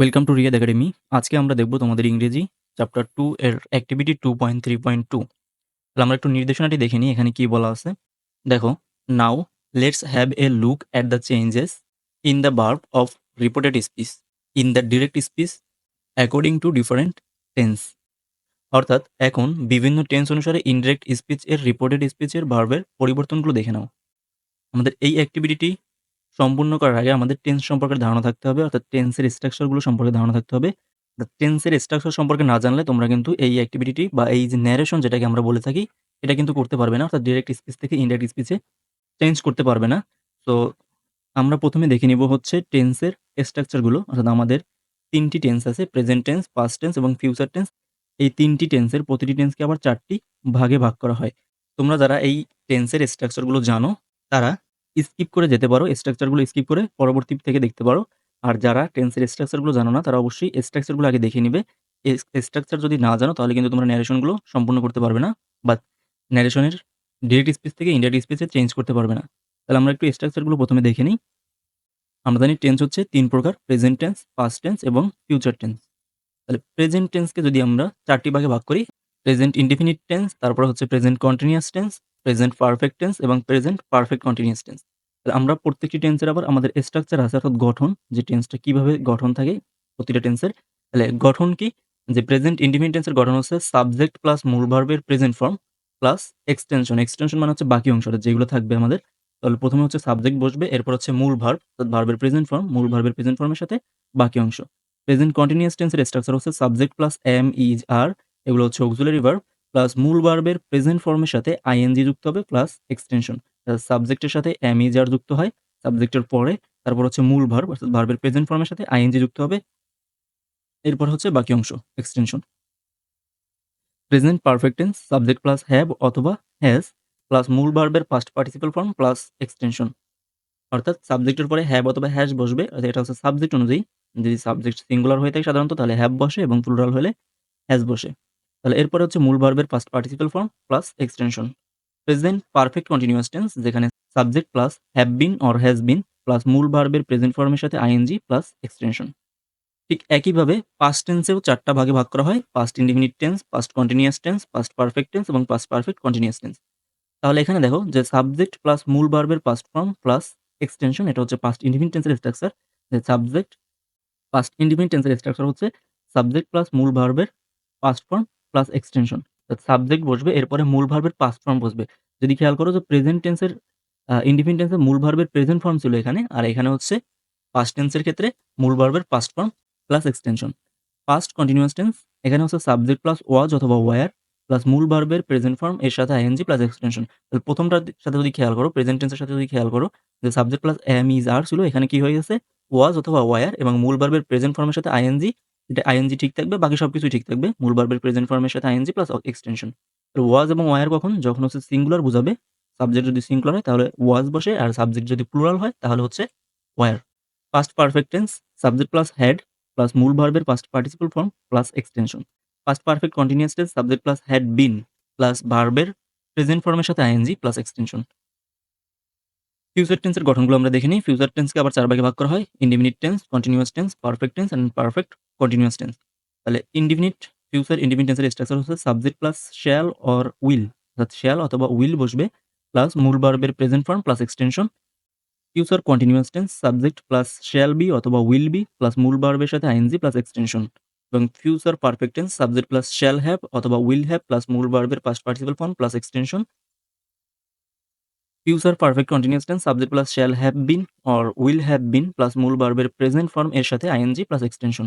Welcome to Riyad academy. আজকে আমরা দেখব তোমাদের ইংরেজি চ্যাপ্টার 2 এর অ্যাক্টিভিটি 2.3.2। তাহলে আমরা একটু নির্দেশনাটি দেখে নিই এখানে কি বলা আছে। দেখো, now let's have a look at the changes in the verb of reported speech in the direct speech according to different tense. অর্থাৎ এখন বিভিন্ন টেন্স অনুসারে ইনডিরেক্ট স্পিচ এর রিপোর্টেড স্পিচের ভার্বের পরিবর্তনগুলো দেখে নাও। আমাদের এই অ্যাক্টিভিটিটি সম্পূর্ণ করার আগে আমাদের টেন্স সম্পর্কে ধারণা থাকতে হবে, অর্থাৎ টেন্সের স্ট্রাকচারগুলো সম্পর্কে ধারণা থাকতে হবে। টেন্সের স্ট্রাকচার সম্পর্কে না জানলে তোমরা কিন্তু এই অ্যাক্টিভিটিটি বা এই যে ন্যারেশন যেটাকে আমরা বলে থাকি, এটা কিন্তু করতে পারবে না। অর্থাৎ ডিরেক্ট স্পিচ থেকে ইনডিরেক্ট স্পিচে চেঞ্জ করতে পারবে না। তো আমরা ১ম এ দেখে নিব হচ্ছে টেন্সের স্ট্রাকচারগুলো। অর্থাৎ আমাদের ৩ টি টেন্স আছে, প্রেজেন্ট টেন্স, পাস্ট টেন্স এবং ফিউচার টেন্স। এই ৩ টি টেন্সের প্রতিটি টেন্সকে আবার ৪ টি ভাগে ভাগ করা হয়। তোমরা যারা এই টেন্সের স্ট্রাকচারগুলো জানো, তারা স্কিপ করে যেতে পারো। স্ট্রাকচারগুলো স্কিপ করে পরবর্তী থেকে দেখতে পারো। আর যারা টেন্সের স্ট্রাকচারগুলো জানো না, তারা অবশ্যই স্ট্রাকচারগুলো আগে দেখে নিবে। স্ট্রাকচার যদি না জানো, তাহলে কিন্তু তোমরা ন্যারেশনগুলো সম্পূর্ণ করতে পারবে না, বা ন্যারেশনের ডিরেক্ট স্পিচ থেকে ইনডিরেক্ট স্পিচে চেঞ্জ করতে পারবে না। তাহলে আমরা একটু স্ট্রাকচারগুলো ১ম এ দেখে নিই। আমরা জানি টেন্স হচ্ছে ৩ প্রকার: প্রেজেন্ট টেন্স, পাস্ট টেন্স এবং ফিউচার টেন্স। তাহলে প্রেজেন্ট টেন্সকে যদি আমরা ৪ টি ভাগে ভাগ করি, প্রেজেন্ট ইনডিফিনিট টেন্স, তারপর হচ্ছে present continuous tense, present perfect tense এবং প্রেজেন্ট পারফেক্ট কন্টিনিউয়াস টেন্স। তাহলে আমরা প্রত্যেকটি টেন্সের আবার আমাদের স্ট্রাকচার আছে, অর্থাৎ গঠন, যে টেন্সটা কিভাবে গঠন থাকে প্রতিটা টেন্সের। তাহলে গঠন কি? যে প্রেজেন্ট ইনডিফিনিট টেন্সের গঠন হচ্ছে সাবজেক্ট প্লাস মূল ভার্বের present form plus extension. Extension মানে হচ্ছে বাকি অংশটা যেগুলো থাকবে আমাদের। তাহলে ১ম এ হচ্ছে সাবজেক্ট বসবে, এরপর হচ্ছে মূল ভার্ব, অর্থাৎ ভার্বের প্রেজেন্ট ফর্ম, মূল ভার্বের প্রেজেন্ট ফর্মের সাথে বাকি অংশ। প্রেজেন্ট কন্টিনিউয়াস টেন্সের স্ট্রাকচার হচ্ছে সাবজেক্ট প্লাস এম, ইজ, আর, এগুলো হচ্ছে অক্সিলারি ভার্ব, প্লাস মূল ভার্বের প্রেজেন্ট ফর্মের সাথে আইএনজি যুক্ত হবে প্লাস এক্সটেনশন। সাবজেক্টের সাথে এম, ইজ, আর যুক্ত হয় সাবজেক্টের পরে, তারপর হচ্ছে মূল ভার্ব অর্থাৎ ভার্বের প্রেজেন্ট ফর্মের সাথে আইএনজি যুক্ত হবে, এরপর হচ্ছে বাকি অংশ extension. Present perfect tense subject plus have অথবা হ্যাজ প্লাস মূল ভার্বের past participle form plus extension. অর্থাৎ সাবজেক্টের পরে হ্যাভ অথবা হ্যাজ বসবে, অর্থাৎ এটা হচ্ছে সাবজেক্ট অনুযায়ী। যদি সাবজেক্ট সিঙ্গুলার হয়ে থাকে সাধারণত, তাহলে হ্যাভ বসে, এবং প্লুরাল হলে হ্যাজ বসে। তাহলে এরপরে হচ্ছে মূল ভার্বের past participle form plus extension. Present perfect continuous tense, যেখানে subject plus have been or has been plus মূল ভার্বের প্রেজেন্ট ফর্মের সাথে আইএনজি প্লাস এক্সটেনশন। ঠিক একইভাবে পাস্ট টেন্সেও ৪ টা ভাগে ভাগ করা হয়: past indefinite tense, past continuous tense, past perfect tense এবং পাস্ট পারফেক্ট কন্টিনিউয়াস টেন্স। তাহলে এখানে দেখো যে সাবজেক্ট প্লাস মূল ভার্বের পাস্ট ফর্ম প্লাস এক্সটেনশন, এটা হচ্ছে পাস্ট ইনডিফিনিট টেন্সের স্ট্রাকচার। যে সাবজেক্ট পাস্ট ইনডিফিনিট টেন্সের স্ট্রাকচার হচ্ছে সাবজেক্ট প্লাস মূল ভার্বের past form plus extension. Subject বসবে, এরপরে মূল ভার্বের পাস্ট ফর্ম বসবে। যদি খেয়াল করো যে প্রেজেন্ট টেন্সের ইনডিফিনিট টেন্সের মূল ভার্বের প্রেজেন্ট ফর্ম ছিল এখানে, আর এখানে হচ্ছে পাস্ট টেন্সের ক্ষেত্রে মূল ভার্বের past form plus extension. Past continuous tense, এখানে হচ্ছে সাবজেক্ট প্লাস ওয়াজ অথবা ওয়ার প্লাস মূল ভার্বের প্রেজেন্ট ফর্ম এর সাথে আইএনজি প্লাস এক্সটেনশন। তাহলে প্রথমটার সাথে যদি খেয়াল করো, প্রেজেন্ট টেন্সের সাথে যদি খেয়াল করো, যে সাবজেক্ট প্লাস এম, ইজ, আর ছিল, এখানে কি হয়ে গেছে ওয়াজ অথবা ওয়ার, এবং মূল ভার্বের প্রেজেন্ট ফর্মের সাথে আইএনজি, এটা আইএনজি ঠিক থাকবে, বাকি সবকিছুই ঠিক থাকবে। মূল ভার্বের প্রেজেন্ট ফর্মের সাথে আইএনজি প্লাস এক্সটেনশন। তো ওয়াজ এবং ওয়ার কখন? যখন হচ্ছে সিঙ্গুলার বুঝাবে। সাবজেক্ট যদি সিঙ্গুলার হয় তাহলে ওয়াজ বসে, আর সাবজেক্ট যদি প্লুরাল হয় তাহলে হচ্ছে were. Past perfect tense, subject plus had plus মূল ভার্বের past participle form plus extension. Past perfect continuous tense, subject plus had been plus ভার্বের প্রেজেন্ট ফর্মের সাথে আইএনজি প্লাস এক্সটেনশন। ফিউচার টেন্সের গঠনগুলো আমরা দেখে নিই। ফিউচার টেন্সকে আবার ৪ ভাগে ভাগ করা হয়: indefinite tense, continuous tense, perfect tense and perfect continuous tense. তাহলে ইনডিফিনিট ফিউচার ইনডিফিনিট টেন্সের স্ট্রাকচার হচ্ছে subject plus shall or will, অর্থাৎ শ্যাল অথবা উইল বসবে, প্লাস মূল ভার্বের present form plus extension. Future continuous tense, subject plus shall be অথবা will be plus মূল ভার্বের সাথে আইএনজি প্লাস এক্সটেনশন। এবং future perfect tense, subject plus shall have অথবা উইল হ্যাভ প্লাস মূল ভার্বের past participle form plus extension. Future perfect continuous tense, subject plus shall have been or will have been plus মূল ভার্বের present form এর সাথে ING plus extension.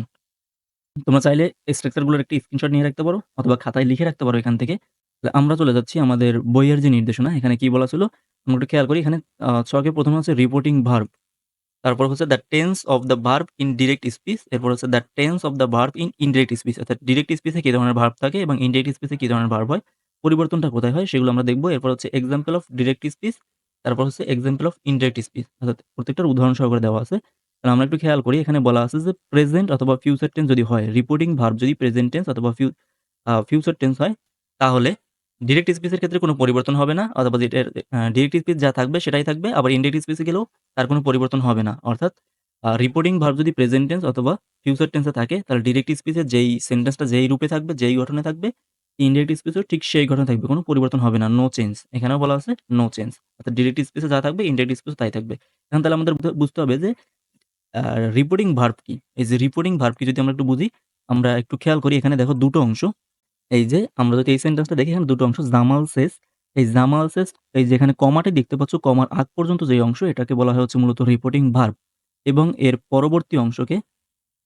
তোমরা চাইলে স্ট্রাকচারগুলোর একটি স্ক্রিনশট নিয়ে রাখতে পারো, অথবা খাতায় লিখে রাখতে পারো এখান থেকে। তাহলে আমরা চলে যাচ্ছি আমাদের বইয়ের যে নির্দেশনা, এখানে কি বলা ছিল আমরা একটু খেয়াল করি। এখানে ছকে প্রথমে হচ্ছে রিপোর্টিং ভার্ব, তারপর হচ্ছে the tense of the verb in direct speech, এরপর হচ্ছে the tense of the verb in indirect speech, অর্থাৎ ডিরেক্ট স্পিচে কি ধরনের ভার্ব থাকে এবং ইনডিরেক্ট স্পিচে কি ধরনের ভার্ব হয়, পরিবর্তনটা কোথায় হয় সেগুলো আমরা দেখব। এরপর হচ্ছে এক্সাম্পল অফ ডিরেক্ট স্পিচ, তারপর হচ্ছে এক্সাম্পল অফ ইনডিরেক্ট স্পিচ, অর্থাৎ প্রত্যেকটার উদাহরণ সহকারে দেওয়া আছে। তাহলে আমরা একটু খেয়াল করি, এখানে বলা আছে যে প্রেজেন্ট অথবা ফিউচার টেন্স যদি হয়, রিপোর্টিং ভার্ব যদি প্রেজেন্ট টেন্স অথবা ফিউচার টেন্স হয়, তাহলে ডিরেক্ট স্পিচের ক্ষেত্রে কোনো পরিবর্তন হবে না, অথবা যেটার ডিরেক্ট স্পিচ যা থাকবে সেটাই থাকবে। আবার ইনডিরেক্ট স্পিচে গেলেও তার কোনো পরিবর্তন হবে না। অর্থাৎ রিপোর্টিং ভার্ব যদি প্রেজেন্ট টেন্স অথবা ফিউচার টেন্সে থাকে তাহলে ডিরেক্ট স্পিচে যেই সেন্টেন্সটা যেই রূপে থাকবে, যেই গঠনে থাকবে, ইনডিরেক্ট স্পিচেও ঠিক সেই গঠনে থাকবে। কোনো পরিবর্তন হবে না। No change. এখানেও বলা আছে নো চেঞ্জ। অর্থাৎ ডিরেক্ট স্পিচে যা থাকবে ইনডিরেক্ট স্পিচেও তাই থাকবে। এখন তাহলে আমাদের বুঝতে হবে যে আ রিপোর্টিং ভার্ব কি? এই যে রিপোর্টিং ভার্ব কি যদি আমরা একটু বুঝি, আমরা একটু খেয়াল করি এখানে দেখো ২ টো অংশ। এই যে আমরা যদি এই সেন্টেন্সটা দেখি এখানে ২ টো অংশ জামাল সেজ, এই জামাল সেজ এই যে এখানে কমাটি দেখতে পাচ্ছ, কমার আগ পর্যন্ত যে অংশ এটাকে বলা হয় হচ্ছে মূলত রিপোর্টিং ভার্ব এবং এর পরবর্তী অংশকে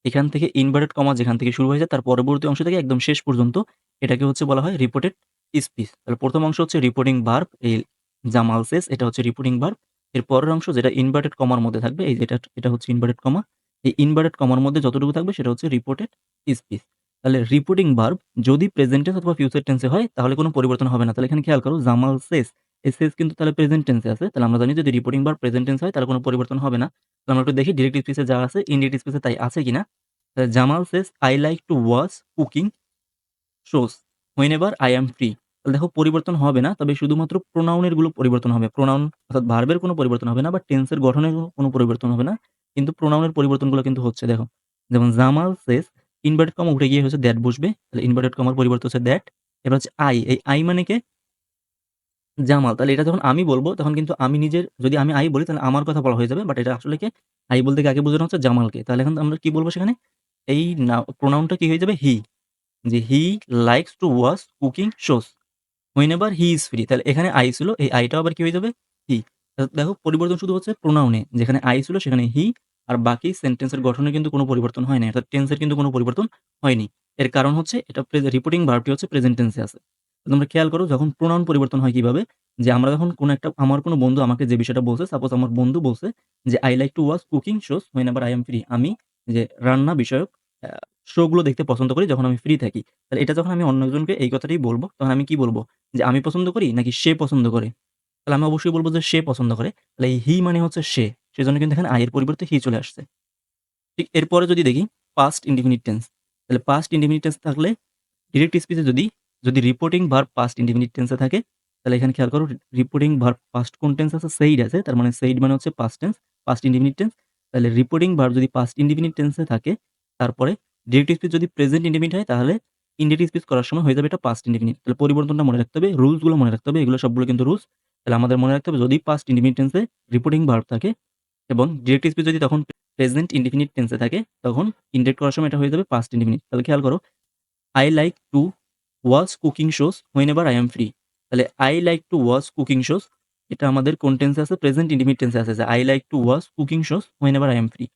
এখান থেকে ইনভার্টেড কমা যেখান থেকে শুরু হয়ে যায় তার পরবর্তী অংশ থেকে একদম শেষ পর্যন্ত এটাকে হচ্ছে বলা হয় রিপোর্টেড স্পিচ। তাহলে ১ম অংশ হচ্ছে রিপোর্টিং ভার্ব, এই জামাল সেজ এটা হচ্ছে রিপোর্টিং ভার্ব। এর পরের অংশ যেটা ইনভার্টেড কমার মধ্যে থাকবে, এই যে এটা হচ্ছে ইনভার্টেড কমা। এই ইনভার্টেড কমার মধ্যে যতটুকু থাকবে সেটা হচ্ছে রিপোর্টেড স্পিচ। তাহলে রিপোর্টিং ভার্ব যদি প্রেজেন্ট টেন্স অথবা ফিউচার টেন্সে হয় তাহলে কোনো পরিবর্তন হবে না। তাহলে এখানে খেয়াল করো জামাল সেজ, এই সেজ কিন্তু তাহলে প্রেজেন্ট টেন্সে আছে। তাহলে আমরা জানি যদি রিপোর্টিং ভার্ব প্রেজেন্ট টেন্স হয় তাহলে কোনো পরিবর্তন হবে না। তাহলে আমরা একটু দেখি ডিরেক্ট স্পিচে যা আছে ইনডিরেক্ট স্পিচে তাই আছে কিনা? জামাল সেজ, "I like to watch cooking shows whenever I am free." তাহলে দেখো পরিবর্তন হবে না। তবে শুধুমাত্র প্রোনাউন এর গুলো পরিবর্তন হবে। প্রোনাউন অর্থাৎ ভার্বের কোনো পরিবর্তন হবে না বা টেন্সের গঠনের কোনো পরিবর্তন হবে না। কিন্তু প্রোনাউন এর পরিবর্তনগুলো কিন্তু হচ্ছে দেখো। যেমন জামাল সেজ ইনভার্টেড কমা উঠে গিয়ে হচ্ছে দ্যাট বসবে। তাহলে ইনভার্টেড কমার পরিবর্তে হচ্ছে দ্যাট। এবার হচ্ছে I, এই I মানে কে? জামাল। তাহলে এটা যখন আমি বলব তখন কিন্তু আমি নিজের যদি আমি I বলি তাহলে আমার কথা বলা হয়ে যাবে। বাট এটা আসলে কে? I বলতে কাকে বোঝানো হচ্ছে? জামালকে। তাহলে এখন আমরা কি বলব সেখানে? এই প্রোনাউনটা কি হয়ে যাবে? হি। যে he likes to watch cooking shows whenever he is free. তাহলে এখানে আই ছিল, এই আইটাও আবার কি হয়ে যাবে? হি। দেখো পরিবর্তন শুধু হচ্ছে প্রোনাউনে। যেখানে আই ছিল সেখানে হি, আর বাকি সেন্টেন্সের গঠনে কিন্তু কোনো পরিবর্তন হয় নাই। অর্থাৎ টেন্সের কিন্তু কোনো পরিবর্তন হয়নি। এর কারণ হচ্ছে এটা রিপোর্টিং ভার্বটি হচ্ছে প্রেজেন্ট টেন্সে আছে। তো তোমরা খেয়াল করো যখন প্রোনাউন পরিবর্তন হয় কিভাবে? যে আমরা যখন কোনো একটা আমার কোনো বন্ধু আমাকে যে বিষয়টা বলছে, সাপোজ আমার বন্ধু বলছে যে, "I like to watch cooking shows whenever I am free." আমি যে রান্না বিষয়ক আ শো গুলো দেখতে পছন্দ করি যখন আমি ফ্রি থাকি। তাহলে এটা যখন আমি অন্য একজনকে এই কথাটাই বলব, তখন আমি কি বলব? যে আমি পছন্দ করি নাকি সে পছন্দ করে? তাহলে আমি অবশ্যই বলব যে সে পছন্দ করে। তাহলে এই হি মানে হচ্ছে সে। সেজন্য কিন্তু এখানে I এর পরিবর্তে হি চলে আসছে। ঠিক এরপরে যদি দেখি পাস্ট ইনডিফিনিট টেন্স। তাহলে পাস্ট ইনডিফিনিট টেন্স থাকলে ডিরেক্ট স্পিচে যদি রিপোর্টিং ভার্ব পাস্ট ইনডিফিনিট টেন্সে থাকে, তাহলে এখানে খেয়াল করো রিপোর্টিং ভার্ব পাস্ট কোন টেন্স আছে? সেইড আছে। তার মানে সেইড মানে হচ্ছে past tense, past indefinite tense. তাহলে রিপোর্টিং ভার্ব যদি পাস্ট ইনডিফিনিট টেন্সে থাকে, তারপরে ডিরেক্ট স্পিচ যদি প্রেজেন্ট ইনডিফিনিট হয় তাহলে ইনডিরেক্ট স্পিচ করার সময় হয়ে যাবে এটা পাস্ট ইনডিফিনিট। তাহলে পরিবর্তনটা মনে রাখতে হবে, রুলস গুলো মনে রাখতে হবে। এগুলো সবগুলো কিন্তু রুলস। তাহলে আমাদের মনে রাখতে হবে যদি পাস্ট ইনডিফিনিট টেন্সে রিপোর্টিং ভার্ব থাকে এবং ডিরেক্ট স্পিচ যদি তখন প্রেজেন্ট ইনডিফিনিট টেন্সে থাকে, তখন ইনডিরেক্ট করার সময় এটা হয়ে যাবে পাস্ট ইনডিফিনিট। তাহলে খেয়াল করো I like to watch cooking shows whenever I am free. তাহলে I like to watch cooking shows এটা আমাদের কোন টেন্সে আছে? প্রেজেন্ট ইনডিফিনিট টেন্সে আছে যে I like to watch cooking shows whenever I am free.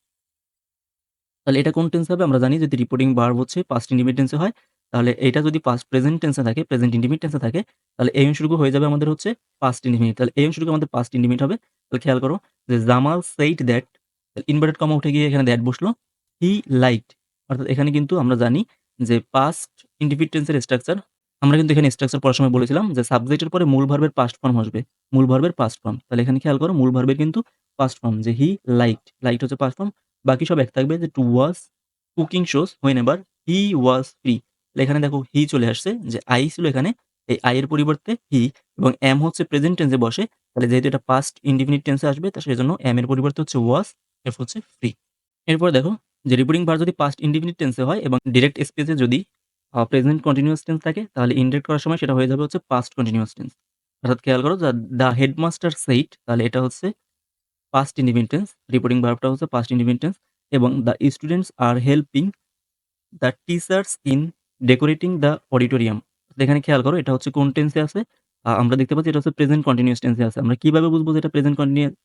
তাহলে এটা কোন টেন্সে হবে? আমরা জানি যদি রিপোর্টিং ভার্ব হচ্ছে পাস্ট ইনডিফিনিট টেন্সে হয়, তাহলে এটা যদি পাস্ট প্রেজেন্ট টেন্সে থাকে, প্রেজেন্ট ইনডিফিনিট টেন্সে থাকে, তাহলে এই অংশটুকু হয়ে যাবে আমাদের হচ্ছে পাস্ট ইনডিফিনিট। তাহলে এই অংশটুকু আমাদের পাস্ট ইনডিফিনিট হবে। তাহলে খেয়াল করো যে Jamal said that, inverted comma উঠে গিয়ে এখানে দ্যাট বসলো। হি লাইকড, অর্থাৎ এখানে কিন্তু আমরা জানি যে পাস্ট ইনডিফিনিট টেন্সের স্ট্রাকচার, আমরা কিন্তু এখানে স্ট্রাকচার পড়ার সময় বলেছিলাম যে সাবজেক্টের পরে মূল ভার্বের পাস্ট ফর্ম আসবে। মূল ভার্বের পাস্ট ফর্ম। তাহলে এখানে খেয়াল করো মূল ভার্বের কিন্তু পাস্ট ফর্ম যে হি লাইকড, লাইকড হচ্ছে পাস্ট ফর্ম। বাকি সব এক থাকবে যে to watch cooking shows whenever he was free। তাহলে এখানে দেখো হি চলে আসছে যে আই ছিল এখানে, এই আই এর পরিবর্তে হি এবং এম হচ্ছে প্রেজেন্ট টেন্সে বসে। তাহলে যেহেতু এটা পাস্ট ইনডিফিনিট টেন্সে আসবে তা সেজন্য এম এর পরিবর্তে হচ্ছে ওয়াজ, এরপর হচ্ছে ফ্রি। এরপর দেখো যে রিপিটিং ভার্ব যদি পাস্ট ইনডিফিনিট টেন্সে হয় এবং ডিরেক্ট স্পেসে যদি প্রেজেন্ট কন্টিনিউয়াস টেন্স থাকে তাহলে ইনডিরেক্ট করার সময় সেটা হয়ে যাবে হচ্ছে পাস্ট কন্টিনিউয়াস টেন্স। অর্থাৎ খেয়াল করো দ্য হেডমাস্টার সেইড, তাহলে এটা হচ্ছে পাস্ট ইনডিফিনিট টেন্স, রিপিটিং ভার্বটা হচ্ছে পাস্ট ইনডিফিনিট টেন্স এবং the students are helping the teachers in decorating the auditorium. এখানে খেয়াল করো এটা হচ্ছে কোন টেন্সে আছে? আমরা দেখতে পাচ্ছি এটা হচ্ছে প্রেজেন্ট কন্টিনিউয়াস টেন্সে আছে। আমরা কিভাবে বুঝবো যে এটা প্রেজেন্ট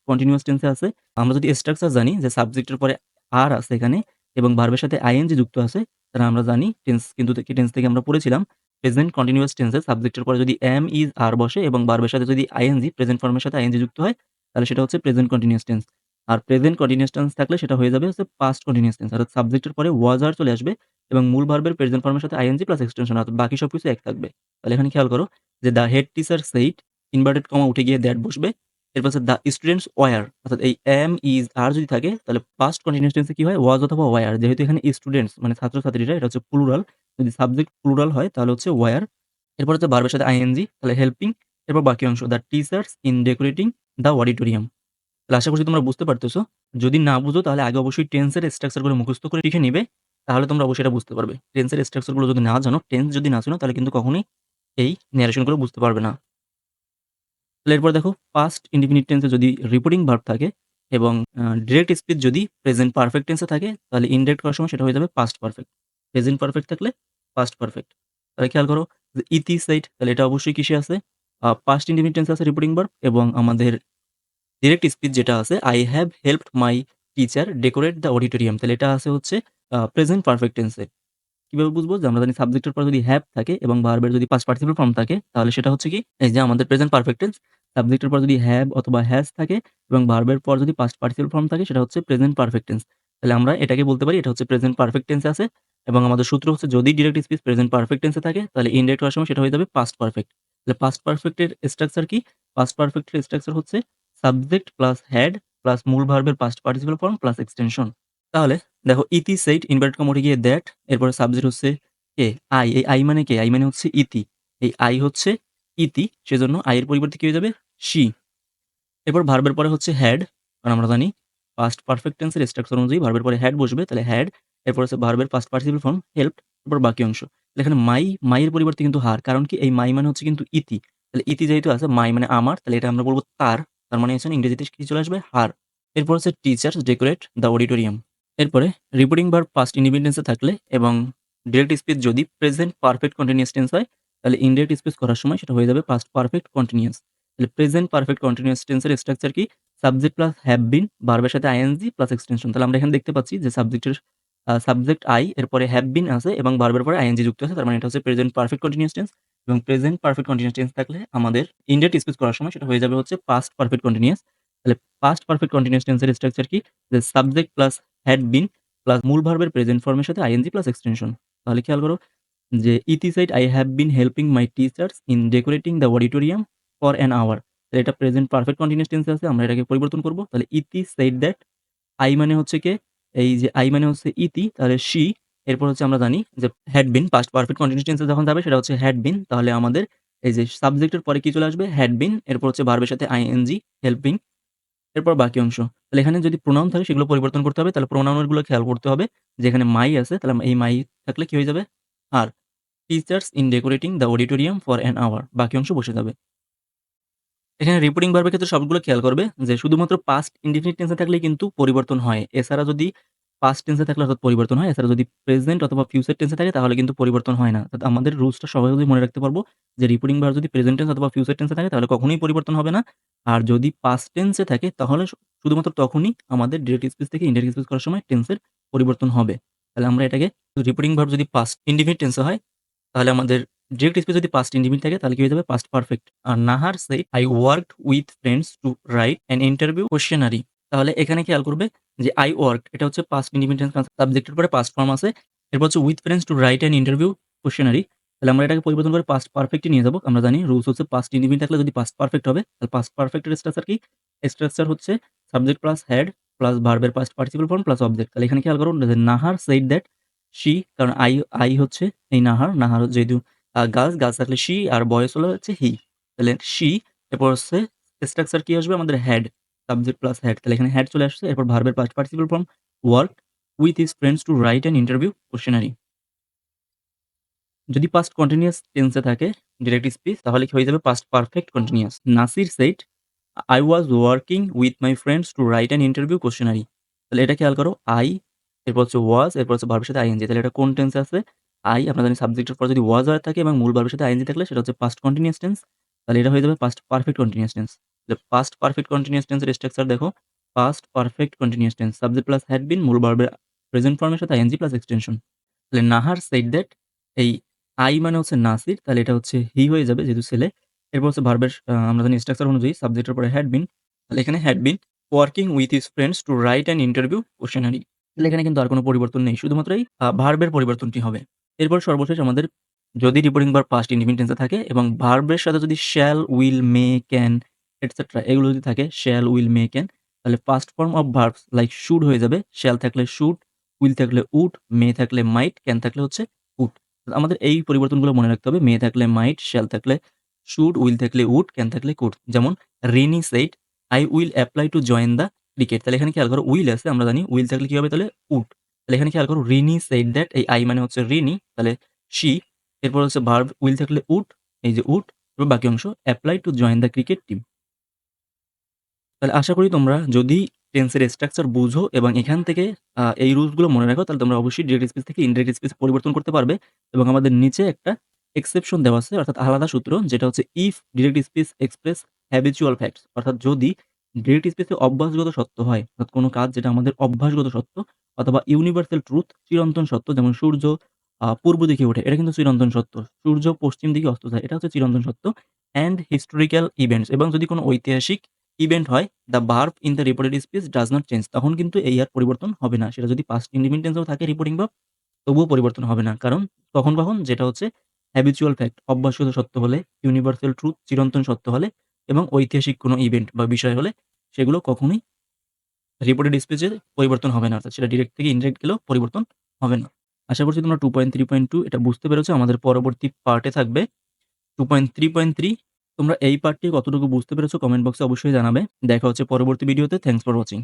কন্টিনিউয়াস টেন্সে আছে? আমরা যদি স্ট্রাকচার জানি যে সাবজেক্টের পরে আর আছে এখানে এবং ভার্বের সাথে আইএনজি যুক্ত আছে, তাহলে আমরা জানি টেন্স কিন্তু কি টেন্স থেকে আমরা পড়েছিলাম প্রেজেন্ট কন্টিনিউয়াস টেন্সে সাবজেক্টের পরে যদি এম, ইজ, আর বসে এবং ভার্বের সাথে যদি আইএনজি প্রেজেন্ট ফর্মের সাথে আইএনজি যুক্ত হয়, তাহলে সেটা হচ্ছে প্রেজেন্ট কন্টিনিউয়াস টেন্স। আর প্রেজেন্ট কন্টিনিউয়াস টেন্স থাকলে সেটা হয়ে যাবে হচ্ছে পাস্ট কন্টিনিউয়াস টেন্স। অর্থাৎ সাবজেক্টের পরে ওয়াজ আর চলে আসবে এবং মূল ভার্বের প্রেজেন্ট ফর্মের সাথে আইএনজি প্লাস এক্সটেনশন, অর্থাৎ বাকি সবকিছু এক থাকবে। তাহলে এখানে খেয়াল করো যে the head teacher said, inverted comma উঠে গিয়ে দ্যাট বসবে। এরপর হচ্ছে দ্য স্টুডেন্টস ওয়্যার, অর্থাৎ এই এম, ইজ, আর যদি থাকে তাহলে পাস্ট কন্টিনিউয়াস টেন্সে কি হয়? ওয়াজ অথবা ওয়্যার। যেহেতু এখানে স্টুডেন্টস মানে ছাত্রছাত্রীরা এটা হচ্ছে প্লুরাল। যদি সাবজেক্ট প্লুরাল হয় তাহলে হচ্ছে ওয়্যার। এরপর হচ্ছে ভার্বের সাথে আইএনজি তাহলে হেল্পিং। এরপর বাকি অংশ the teachers in decorating the auditorium. তাহলে আশা করছি তোমরা বুঝতে পারতেছো। যদি না বুঝো তাহলে আগে অবশ্যই টেন্সের স্ট্রাকচার গুলো মুখস্থ করে লিখে নিবে। তাহলে তোমরা অবশ্যই এটা বুঝতে পারবে। টেন্সের স্ট্রাকচার গুলো যদি না জানো, টেন্স যদি না চিনো তাহলে কিন্তু কখনোই এই ন্যারেশন গুলো বুঝতে পারবে না। তাহলে এরপর দেখো পাস্ট ইনডিফিনিট টেন্সে যদি রিপোর্টিং ভার্ব থাকে এবং ডিরেক্ট স্পিচ যদি প্রেজেন্ট পারফেক্ট টেন্সে থাকে তাহলে ইনডিরেক্ট করার সময় সেটা হয়ে যাবে পাস্ট পারফেক্ট। প্রেজেন্ট পারফেক্ট থাকলে পাস্ট পারফেক্ট। তাহলে খেয়াল করো যে ইতি সাইড তাহলে এটা অবশ্যই কিসে আছে? পাস্ট ইনডিফিনিট টেন্সে আছে রিপোর্টিং ভার্ব এবং আমাদের ডিরেক্ট স্পিচ যেটা আছে I have helped my teacher decorate the auditorium তাহলে এটা আছে হচ্ছে প্রেজেন্ট পারফেক্ট টেন্সে। কিভাবে বুঝবো? যে আমরা জানি সাবজেক্টের পরে যদি হ্যাভ থাকে এবং ভার্বের যদি পাস্ট পার্টিসিপল ফর্ম থাকে তাহলে সেটা হচ্ছে কি? এই যে আমাদের প্রেজেন্ট পারফেক্ট টেন্স। সাবজেক্টের পর যদি হ্যাভ অথবা হ্যাজ থাকে এবং ভার্বের পর যদি পাস্ট পার্টিসিপল ফর্ম থাকে সেটা হচ্ছে প্রেজেন্ট পারফেক্ট টেন্স। তাহলে আমরা এটাকে বলতে পারি এটা হচ্ছে প্রেজেন্ট পারফেক্ট টেন্সে আছে এবং আমাদের সূত্র হচ্ছে যদি ডিরেক্ট স্পিচ প্রেজেন্ট পারফেক্ট টেন্সে থাকে তাহলে ইনডিরেক্ট হওয়ার সময় সেটা হয়ে যাবে পাস্ট পারফেক্ট। তাহলে পাস্ট পারফেক্টের স্ট্রাকচার কি? পাস্ট পারফেক্টের স্ট্রাকচার হচ্ছে সাবজেক্ট প্লাস হ্যাড প্লাস মূল ভার্বের past participle form plus extension. তাহলে দেখো ইতি সেইড ইনভার্টেড কমা উঠে গিয়ে দ্যাট এরপরে সাবজেক্ট হচ্ছে কে? আই। এই আই মানে কে? আই মানে হচ্ছে ইতি। এই আই হচ্ছে ইতি। সেজন্য আই এর পরিবর্তে কি হয়ে যাবে? শি। এরপর ভার্বের পরে হচ্ছে হ্যাড। কারণ আমরা জানি পাস্ট পারফেক্ট টেন্সের স্ট্রাকচার অনুযায়ী ভার্বের পরে হ্যাড বসবে। তাহলে হ্যাড, এরপর হচ্ছে ভার্বের পাস্ট পার্টিসিপল ফর্ম হেল্পড, এরপর বাকি অংশ। তাহলে এখানে মাই, মাই এর পরিবর্তে কিন্তু হার। কারণ কি? এই মাই মানে হচ্ছে কিন্তু ইতি। তাহলে ইতি যেহেতু আছে মাই মানে আমার, তাহলে এটা আমরা বলব তার। তার মানে হচ্ছে ইংরেজিতে কি চলে আসবে? হার। এরপর হচ্ছে টিচার্স ডেকোরেট দ্য অডিটোরিয়াম। এরপরে রিপোর্টিং ভার্ব পাস্ট ইনডিফিনিট টেন্সে থাকলে এবং ডিরেক্ট স্পিচ যদি প্রেজেন্ট পারফেক্ট কন্টিনিউয়াস টেন্স হয়, তাহলে ইনডিরেক্ট স্পিচ করার সময় সেটা হয়ে যাবে পাস্ট পারফেক্ট কন্টিনিউয়াস। তাহলে প্রেজেন্ট পারফেক্ট কন্টিনিউয়াস টেন্সের স্ট্রাকচার কি? সাবজেক্ট প্লাস হ্যাভ বিন, ভার্বের সাথে আইএনজি প্লাস এক্সটেনশন। তাহলে আমরা এখানে দেখতে পাচ্ছি যে সাবজেক্ট আই এরপরে হ্যাভ বিন আছে এবং ভার্বের পরে আইএনজি যুক্ত আছে। তার মানে এটা হচ্ছে প্রেজেন্ট পারফেক্ট কন্টিনিউয়াস টেন্স এবং প্রেজেন্ট পারফেক্ট কন্টিনিউয়াস টেন্স থাকলে আমাদের ইনডিরেক্ট স্পিচ করার সময় সেটা হয়ে যাবে হচ্ছে পাস্ট পারফেক্ট কন্টিনিউয়াস। তাহলে পাস্ট পারফেক্ট কন্টিনিউয়াস টেন্সের স্ট্রাকচার কি? যে subject plus had been plus মূল ভার্বের প্রেজেন্ট ফর্মের সাথে আইএনজি প্লাস এক্সটেনশন। তাহলে খেয়াল করো যে Iti said I have been helping my teachers in decorating the auditorium for an hour. তাহলে এটা প্রেজেন্ট পারফেক্ট কন্টিনিউয়াস টেন্সে আছে। আমরা এটাকে পরিবর্তন করব। তাহলে ইতি সেইড দ্যাট আই মানে হচ্ছে কে? এই যে আই মানে হচ্ছে ইতি তাহলে শি। এরপর হচ্ছে আমরা জানি যে had been past perfect continuous টেন্সে যখন যাবে সেটা হচ্ছে হ্যাড বিন। তাহলে আমাদের এই যে সাবজেক্টের পরে কি চলে আসবে? Had been. এরপর হচ্ছে ভার্বের সাথে আইএনজি হেল্পিং, এরপর বাকি অংশ। তাহলে এখানে যদি প্রোনাউন থাকে সেগুলো পরিবর্তন করতে হবে। তাহলে প্রোনাউন এর গুলো খেয়াল করতে হবে। যে এখানে মাই আছে তাহলে এই মাই থাকলে কি হয়ে যাবে? আর teachers in decorating the auditorium for an hour বাকি অংশ বসে যাবে। এখানে রিপোর্টিং ভার্বের ক্ষেত্রে সবগুলো খেয়াল করবে যে শুধুমাত্র পাস্ট ইনডিফিনিট টেন্সে থাকলেই কিন্তু পরিবর্তন হয়। এছাড়া যদি পাস্ট টেন্সে থাকলে অর্থাৎ পরিবর্তন হয়। এছাড়া যদি প্রেজেন্ট অথবা ফিউচার টেন্সে থাকে তাহলে কিন্তু পরিবর্তন হয় না। অর্থাৎ আমাদের রুলসটা সহজেই মনে রাখতে পারবো যে রিপোর্টিং ভার্ব যদি প্রেজেন্ট টেন্স অথবা ফিউচার টেন্সে থাকে তাহলে কখনোই পরিবর্তন হবে না। আর যদি পাস্ট টেন্সে থাকে তাহলে শুধুমাত্র তখনই আমাদের ডিরেক্ট স্পিচ থেকে ইনডিরেক্ট স্পিচ করার সময় টেন্সের পরিবর্তন হবে। তাহলে আমরা এটাকে রিপোর্টিং ভার্ব যদি পাস্ট ইনডিফিনিট টেন্সে হয় তাহলে আমাদের ডিরেক্ট স্পিচ যদি পাস্ট ইনডিফিনিট থাকে তাহলে কি হয়ে যাবে? Past perfect. আর Nahar said, "I worked with friends to write an interview questionnaire" তাহলে এখানে খেয়াল করবে যে I worked এটা হচ্ছে পাস্ট ইনডিফিনিট টেন্স সাবজেক্টের পরে পাস্ট ফর্ম আছে। এরপর হচ্ছে with friends to write an interview questionnaire তাহলে আমরা এটাকে পরিবর্তন করে পাস্ট পারফেক্ট এ নিয়ে যাব। আমরা জানি রুলস হচ্ছে পাস্ট ইনডিফিনিট থাকলে যদি পাস্ট পারফেক্ট হবে তাহলে পাস্ট পারফেক্ট এর স্ট্রাকচার কি? স্ট্রাকচার হচ্ছে সাবজেক্ট প্লাস হ্যাড প্লাস ভার্বের past participle form plus object. তাহলে এখানে খেয়াল করুন যে নাহার সেড দ্যাট she কারণ I হচ্ছে এই নাহার, নাহার যেহেতু গার্লস, গার্লস থাকলে she আর বয়েজ হলো হচ্ছে he তাহলে she এরপর হচ্ছে স্ট্রাকচার কি আসবে আমাদের হেড, সাবজেক্ট প্লাস হেড তাহলে এখানে হেড চলে আসছে। এরপর ভার্বের past participle form worked with his friends to write an interview questionnaire. যদি পাস্ট কন্টিনিউয়াস টেন্সে থাকে ডিরেক্ট স্পিচ তাহলে কি হয়ে যাবে? Past perfect continuous. Nasir said I was working with my friends to write an interview questionnaire তাহলে এটা খেয়াল করো I এরপর হচ্ছে was এরপর হচ্ছে ভার্বের সাথে আইএনজি তাহলে এটা কোন টেন্সে আছে? I আমরা জানি সাবজেক্টের পর যদি was হয়ে থাকে এবং মূল ভার্বের সাথে আইএনজি থাকলে সেটা হচ্ছে পাস্ট কন্টিনিউয়াস টেন্স। তাহলে এটা হয়ে যাবে পাস্ট পারফেক্ট কন্টিনিউয়াস টেন্স। তাহলে পাস্ট পারফেক্ট কন্টিনিউয়াস টেন্সের স্ট্রাকচার দেখো past perfect continuous tense subject plus had বিন মূল ভার্বের প্রেজেন্ট ফর্মের সাথে আইএনজি প্লাস এক্সটেনশন। তাহলে নাহার সেইড দ্যাট এই I মানে হচ্ছে নাসির তাহলে এটা হচ্ছে হি হয়ে যাবে যেহেতু ছেলে। এরপর হচ্ছে ভার্বের আমরা জানি স্ট্রাকচার অনুযায়ী সাবজেক্টের পরে হ্যাড বিন তাহলে এখানে had been working with his friends to write an interview questionnaire তাহলে এখানে কিন্তু আর কোনো পরিবর্তন নেই। শুধুমাত্র এই ভার্বের পরিবর্তনটি হবে। এরপর সর্বশেষ আমাদের যদি রিপোর্টিং ভার্ব পাস্ট ইনডিফিনিট টেন্সে থাকে এবং ভার্বের সাথে যদি shall, will, May, can etcetera এগুলো যদি থাকে শ্যাল, উইল, মে, ক্যান তাহলে past form of verbs like should হয়ে যাবে। শ্যাল থাকলে শুড, উইল থাকলে উড, মে থাকলে মাইট, ক্যান থাকলে হচ্ছে উড। আমাদের এই পরিবর্তনগুলো মনে রাখতে হবে। মে থাকলে মাইট, শ্যাল থাকলে শুড, উইল থাকলে উড, ক্যান থাকলে কুড। যেমন Rini said I will apply to join the cricket তাহলে এখানে খেয়াল করো উইল আছে আমরা জানি উইল থাকলে কি হবে তাহলে উড। তাহলে এখানে খেয়াল করো রিনি সেড দ্যাট, এই আই মানে হচ্ছে রিনি, তাহলে শি, এরপর হচ্ছে ভার্ব উইল থাকলে উড, এই যে উড, এবার বাকি অংশ apply to join the cricket team. তাহলে আশা করি তোমরা যদি টেন্সের স্ট্রাকচার বুঝো এবং এখান থেকে এই রুলস গুলো মনে রাখো, তাহলে তোমরা অবশ্যই ডিরেক্ট স্পিচ থেকে ইনডিরেক্ট স্পিচ পরিবর্তন করতে পারবে। এবং আমাদের নিচে একটা এক্সেপশন দেওয়া আছে, অর্থাৎ আলাদা সূত্র, যেটা হচ্ছে if direct speech express habitual facts, অর্থাৎ যদি ডিরেক্ট স্পিচে অভ্যাসগত সত্য হয়, অর্থাৎ কোনো কাজ যেটা আমাদের অভ্যাসগত সত্য, অথবা ইউনিভার্সাল ট্রুথ, চিরন্তন সত্য, যেমন সূর্য পূর্ব দিকে ওঠে, এটা কিন্তু চিরন্তন সত্য। সূর্য পশ্চিম দিকে অস্ত যায়, এটা হচ্ছে চিরন্তন সত্য। অ্যান্ড হিস্টোরিক্যাল ইভেন্টস, এবং যদি কোনো ঐতিহাসিক ইভেন্ট হয়, the verb in the reported speech does not change, তখন কিন্তু এই আর পরিবর্তন হবে না। সেটা যদি পাস্ট ইন্ডিপেন্ডেন্ট টেন্সেও থাকে রিপোর্টিং ভার্ব, তবুও পরিবর্তন হবে না। কারণ কখন যেটা হচ্ছে হ্যাবিচুয়াল ফ্যাক্ট, অভ্যাসগত সত্য হলে, ইউনিভার্সাল ট্রুথ, চিরন্তন সত্য হলে, এবং ঐতিহাসিক কোনো ইভেন্ট বা বিষয় হলে, সেগুলো কখনোই রিপোর্টেড স্পিচে পরিবর্তন হবে না। অর্থাৎ সেটা ডিরেক্ট থেকে ইনডিরেক্ট গেলেও পরিবর্তন হবে না। আশা করছি তোমরা 2.3.2 এটা বুঝতে পেরেছো। আমাদের পরবর্তী পার্টে থাকবে 2.3.3। তোমরা এই পার্টটি কতটুকু বুঝতে পেরেছো কমেন্ট বক্সে অবশ্যই জানাবে। দেখা হচ্ছে পরবর্তী ভিডিওতে। Thanks for watching.